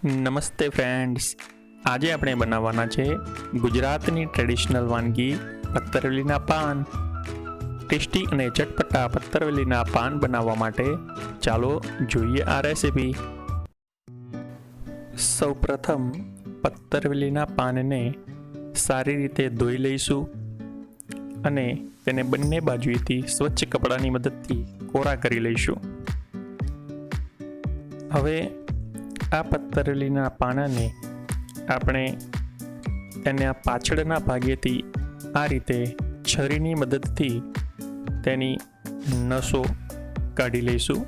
નમસ્તે ફ્રેન્ડ્સ, આજે આપણે બનાવવાના છે ગુજરાતની ટ્રેડિશનલ વાનગી પત્તરવેલીના પાન. ટેસ્ટી અને ચટપટા પત્તરવેલીના પાન બનાવવા માટે ચાલો જોઈએ આ રેસીપી. સૌપ્રથમ પત્તરવેલીના પાનને સારી રીતે ધોઈ લઈશું અને તેને બંને બાજુએથી સ્વચ્છ કપડાની મદદથી કોરા કરી લઈશું. હવે આ પત્તરવેલીના પાનાને આપણે તેના પાછળના ભાગેથી આ રીતે છરીની મદદથી તેની નસો કાઢી લઈશું.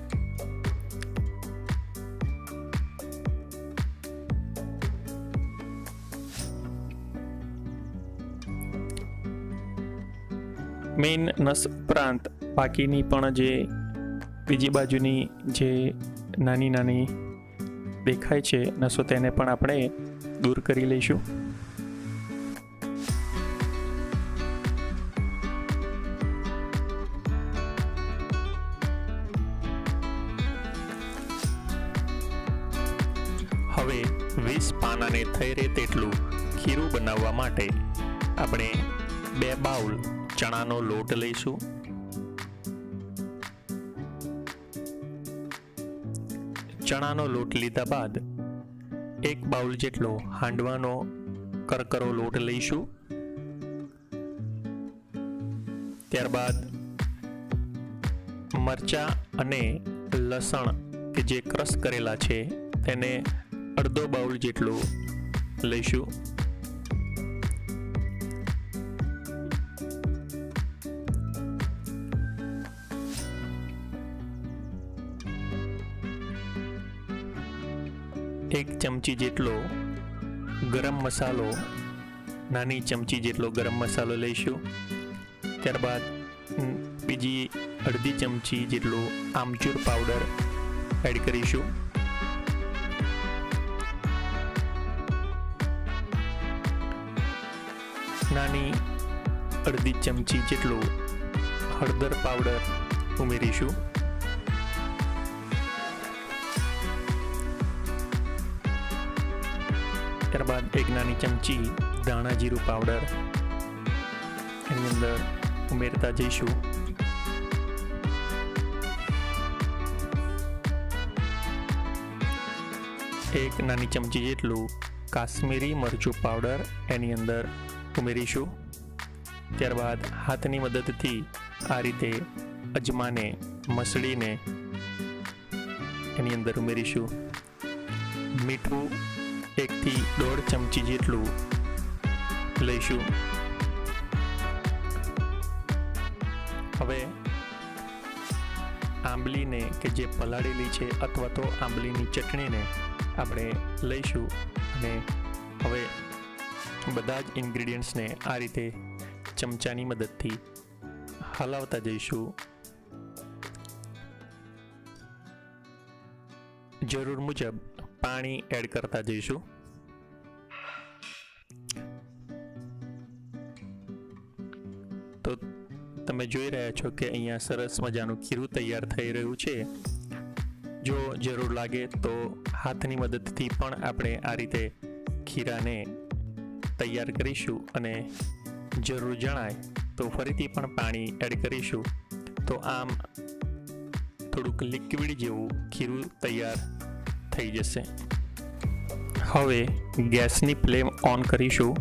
મેઇન નસ ઉપરાંત બાકીની પણ જે બીજી બાજુની જે નાની નાની દેખાય છે નસો તેને પણ આપણે દૂર કરી લઈશું. હવે 20 પાનાને થઈ રહે તેટલું ખીરું બનાવવા માટે આપણે 2 બાઉલ ચણાનો લોટ લઈશું. ચણાનો લોટ લીધા બાદ 1 બાઉલ જેટલો હાંડવાનો કરકરો લોટ લઈશું. ત્યારબાદ મરચાં અને લસણ કે જે ક્રશ કરેલા છે તેને અડધો બાઉલ જેટલું લઈશું. એક ચમચી જેટલો ગરમ મસાલો, નાની ચમચી જેટલો ગરમ મસાલો લઈશું. ત્યારબાદ બીજી અડધી ચમચી જેટલો આમચૂર પાવડર એડ કરીશું. નાની અડધી ચમચી જેટલો હળદર પાવડર ઉમેરીશું. ત્યારબાદ 1 નાની ચમચી ધાણા જીરું પાવડર એની અંદર ઉમેરતા જઈશું. એક નાની ચમચી જેટલું કાશ્મીરી મરચું પાવડર એની અંદર ઉમેરીશું. ત્યારબાદ હાથની મદદથી આ રીતે અજમાને મસળીને એની અંદર ઉમેરીશું. મીઠું 1 થી 1.5 ચમચી જેટલું લઈશું. હવે આંબલીને કે જે પલાળેલી છે અથવા તો આંબલીની ચટણીને આપણે લઈશું અને હવે બધા જ ઇન્ગ્રીડિયન્ટ્સને આ રીતે ચમચાની મદદથી હલાવતા જઈશું. જરૂર મુજબ પાણી એડ કરતા જઈશું. તો તમે જોઈ રહ્યા છો કે અહીંયા સરસ મજાનું ખીરું તૈયાર થઈ રહ્યું છે. જો જરૂર લાગે તો હાથની મદદથી પણ આપણે આ રીતે ખીરાને તૈયાર કરીશું અને જરૂર જણાય તો ફરીથી પણ પાણી એડ કરીશું. તો આમ થોડુંક લિક્વિડ જેવું ખીરું તૈયાર થઈ જશે. હવે ગેસની ફ્લેમ ઓન કરીશું.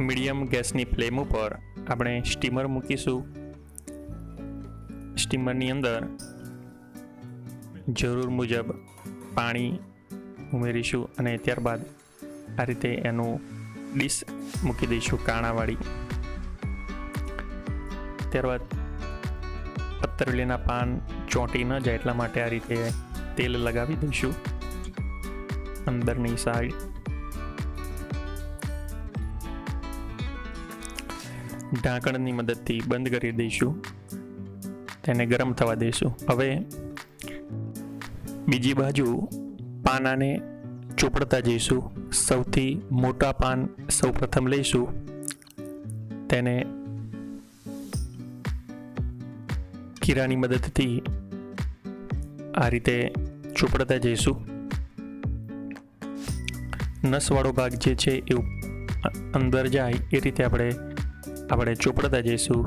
મીડિયમ ગેસની ફ્લેમ ઉપર આપણે સ્ટીમર મૂકીશું. સ્ટીમરની અંદર જરૂર મુજબ પાણી ઉમેરીશું અને ત્યારબાદ આ રીતે એનું ડીશ મૂકી દઈશું કાણાવાળી. ત્યારબાદ પત્તરવેલીના પાન ચોંટી ન જાય એટલા માટે આ રીતે તેલ લગાવી દઈશું અંદરની સાઈડ. ઢાંકણની મદદથી બંધ કરી દઈશું. તેને ગરમ થવા દઈશું. હવે બીજી બાજુ પાનાને ચોપડતા જઈશું. સૌથી મોટા પાન સૌપ્રથમ લઈશું. તેને ખીરાની મદદથી આ રીતે ચોપડતા જઈશું. નસવાળો ભાગ જે છે એ અંદર જાય એ રીતે આપણે ચોપડતા જઈશું.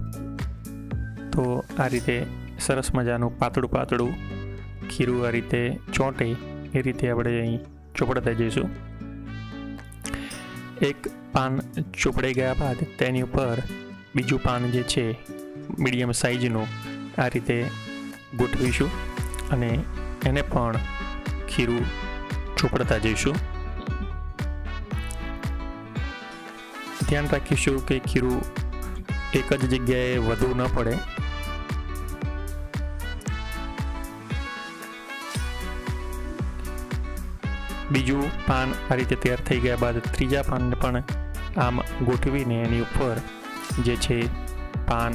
તો આ રીતે સરસ મજાનું પાતળું ખીરું આ રીતે ચોંટે એ રીતે આપણે અહીં ચોપડતા જઈશું. એક પાન ચોપડાઈ ગયા બાદ તેની ઉપર બીજું પાન જે છે મીડિયમ સાઇઝનું આ રીતે ગોઠવીશું અને એને પણ ખીરું ચોપડતા જઈશું. ધ્યાન રાખીશું કે ખીરું એક જ જગ્યાએ વધુ ન પડે. બીજું પાન આ રીતે તૈયાર થઈ ગયા બાદ ત્રીજા પાનને પણ આમ ગોઠવીને એની ઉપર જે છે પાન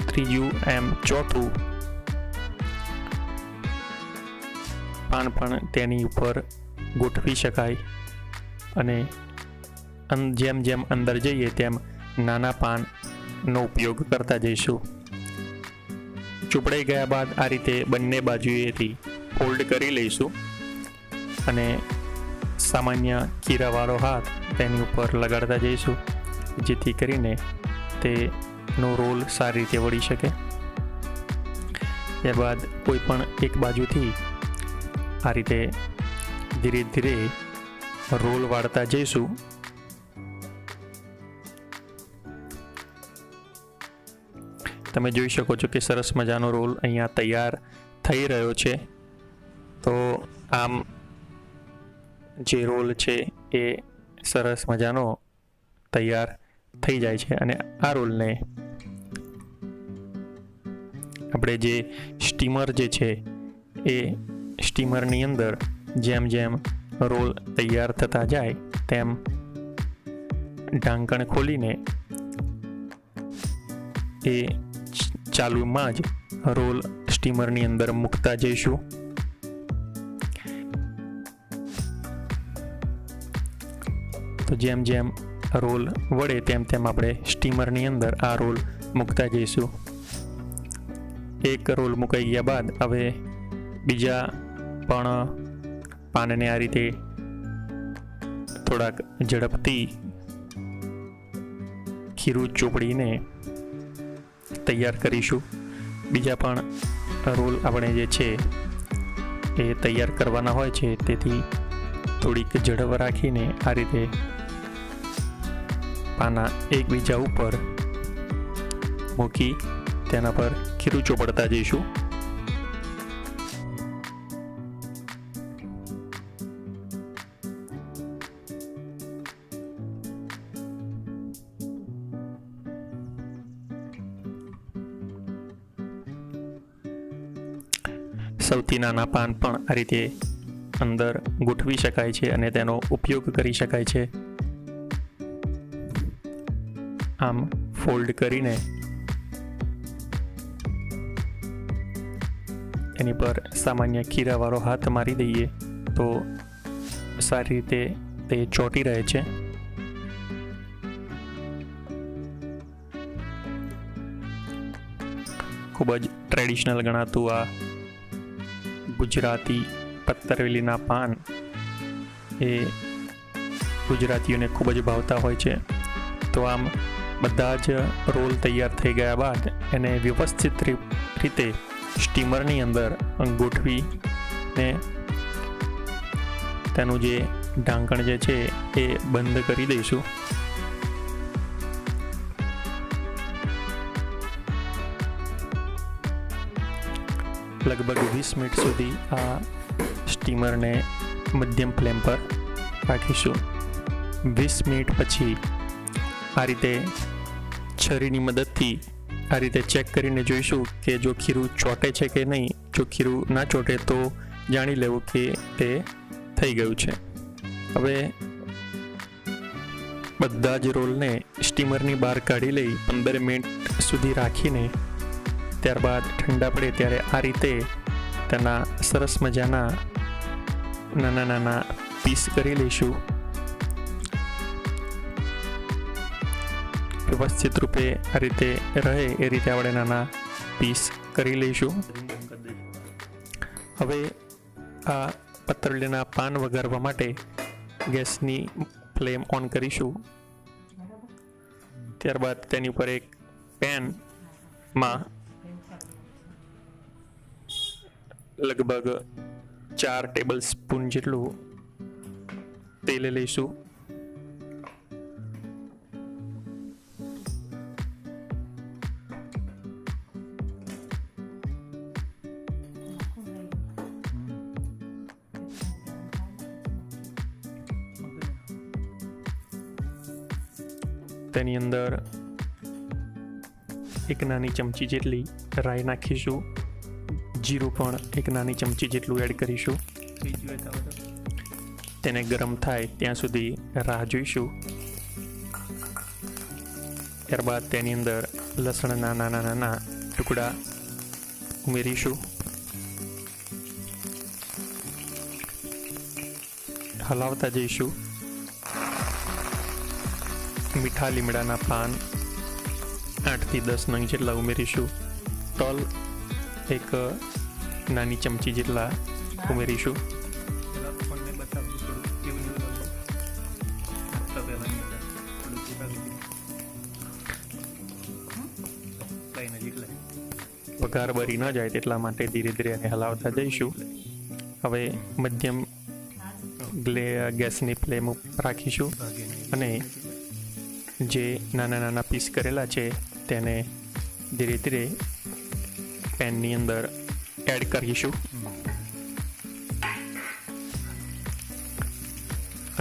ત્રીજું એમ ચોથું પાન પણ તેની ઉપર ગોઠવી શકાય અને જેમ જેમ અંદર જઈએ તેમ નાના પાનનો ઉપયોગ કરતા જઈશું. ચોપડાઈ ગયા બાદ આ રીતે બંને બાજુએથી ફોલ્ડ કરી લઈશું અને સામાન્ય ખીરાવાળો હાથ તેની ઉપર લગાડતા જઈશું જેથી કરીને તેનો રોલ સારી રીતે વળી શકે. ત્યારબાદ કોઈ પણ એક બાજુથી આ રીતે ધીરે ધીરે રોલ વાળતા જઈશું. તમે જોઈ શકો છો કે સરસ મજાનો રોલ અહીંયા તૈયાર થઈ રહ્યો છે. તો આમ જે રોલ છે એ સરસ મજાનો તૈયાર થઈ જાય છે અને આ રોલને આપણે જે સ્ટીમર જે છે એ સ્ટીમરની અંદર જેમ જેમ રોલ તૈયાર થતા જાય તેમ ઢાંકણ ખોલીને એ ચાલુમાં જ રોલ સ્ટીમરની અંદર મૂકતા જઈશું. તો જેમ જેમ રોલ વળે તેમ તેમ આપણે સ્ટીમરની અંદર આ રોલ મૂકતા જઈશું. એક રોલ મુકાઈ ગયા બાદ હવે બીજા પણ પાનને આ રીતે થોડાક ઝડપથી ખીરું ચોપડીને તૈયાર કરીશું. બીજા પણ રોલ આપણે જે છે એ તૈયાર કરવાના હોય છે, તેથી થોડીક ઝડપ રાખીને આ રીતે પાના એકબીજા ઉપર મૂકી તેના પર ખીરું ચોપડતા જઈશું. સૌથી નાના પાન પણ આ રીતે અંદર ગોઠવી શકાય છે અને તેનો ઉપયોગ કરી શકાય છે. આમ ફોલ્ડ કરીને એની પર સામાન્ય ખીરાવાળો હાથ મારી દઈએ તો સારી રીતે તે ચોંટી રહે છે. ખૂબ જ ટ્રેડિશનલ ગણાતું આ ગુજરાતી પત્તરવેલીના પાન એ ગુજરાતીઓને ખૂબ જ ભાવતા હોય છે. તો આમ બધા જ રોલ તૈયાર થઈ ગયા બાદ એને વ્યવસ્થિત રીતે સ્ટીમરની અંદર ગોઠવીને તેનું જે ઢાંકણ જે છે એ બંધ કરી દઈશું. લગભગ 20 મિનિટ સુધી આ સ્ટીમરને મધ્યમ ફ્લેમ પર રાખીશું. 20 મિનિટ પછી આ રીતે છરીની મદદથી આ રીતે ચેક કરીને જોઈશું કે જો ખીરું ચોંટે છે કે નહીં. જો ખીરું ના ચોંટે તો જાણી લેવું કે તે થઈ ગયું છે. હવે બધા જ રોલને સ્ટીમરની બહાર કાઢી લઈ 15 મિનિટ સુધી રાખીને ત્યારબાદ ઠંડા પડે ત્યારે આ રીતે તેના સરસ મજાના નાના નાના પીસ કરી લઈશું. વ્યવસ્થિત રૂપે આ રીતે રહે એ રીતે આપણે નાના પીસ કરી લઈશું. હવે આ પત્રલીના પાન વઘારવા માટે ગેસની ફ્લેમ ઓન કરીશું. ત્યારબાદ તેની ઉપર એક પેનમાં લગભગ 4 ટેબલ સ્પૂન જેટલું તેલ લઈશું. તેની અંદર એક નાની ચમચી જેટલી રાઈ નાખીશું. જીરું પણ એક નાની ચમચી જેટલું એડ કરીશું. તેને ગરમ થાય ત્યાં સુધી રાહ જોઈશું. ત્યારબાદ તેની અંદર લસણના નાના નાના ટુકડા ઉમેરીશું. હલાવતા જઈશું. મીઠા લીમડાના પાન 8 થી 10 નંગ જેટલા ઉમેરીશું. તલ એક નાની ચમચી જેટલા ઉમેરીશું. વઘાર બરી ન જાય તેટલા માટે ધીરે ધીરે એને હલાવતા જઈશું. હવે મધ્યમ ગેસની ફ્લેમ ઉપર રાખીશું અને જે નાના નાના પીસ કરેલા છે તેને ધીરે ધીરે પેનની અંદર એડ કરીશું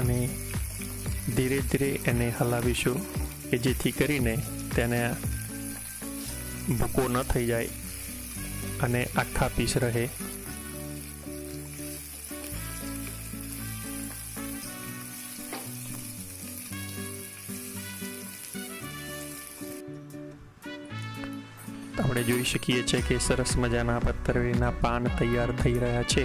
અને ધીરે ધીરે એને હલાવીશું કે જેથી કરીને તેને ભૂકો ન થઈ જાય અને આખા પીસ રહે. આપણે જોઈ શકીએ છીએ કે સરસ મજાના પત્રવેલીના પાન તૈયાર થઈ રહ્યા છે.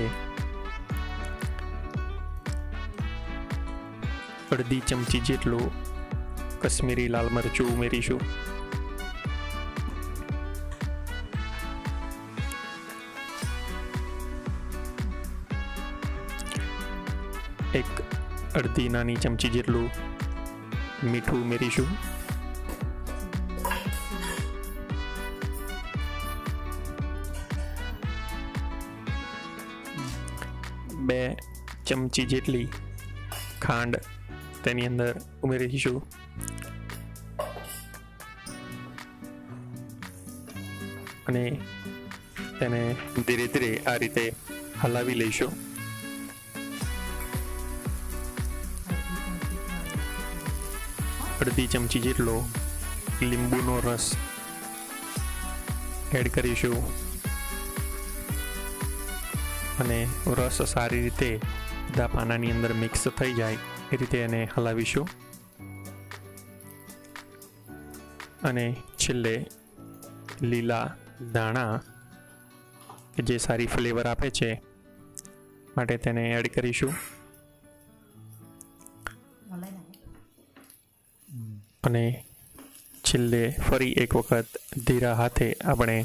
અડધી ચમચી જેટલું કશ્મીરી લાલ મરચું ઉમેરીશું. એક અડધી નાની ચમચી જેટલું મીઠું ઉમેરીશું. બે ચમચી જેટલી ખાંડ તેની અંદર ઉમેરીશું. અને તેને ધીરે ધીરે આ રીતે હલાવી લઈશું. અડધી ચમચી જેટલો લીંબુનો રસ એડ કરીશું અને રસ સારી રીતે બધા પાનાની અંદર મિક્સ થઈ જાય એ રીતે એને હલાવીશું. અને છેલ્લે લીલા દાણા કે જે સારી ફ્લેવર આપે છે માટે તેને એડ કરીશું. અને છેલ્લે ફરી એક વખત ધીરા હાથે આપણે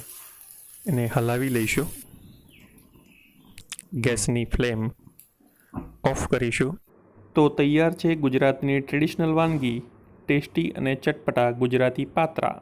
એને હલાવી લઈશું. ગેસની ફ્લેમ ઓફ કરીશું. તો તૈયાર છે ગુજરાતની ટ્રેડિશનલ વાનગી ટેસ્ટી અને ચટપટા ગુજરાતી પાત્રા.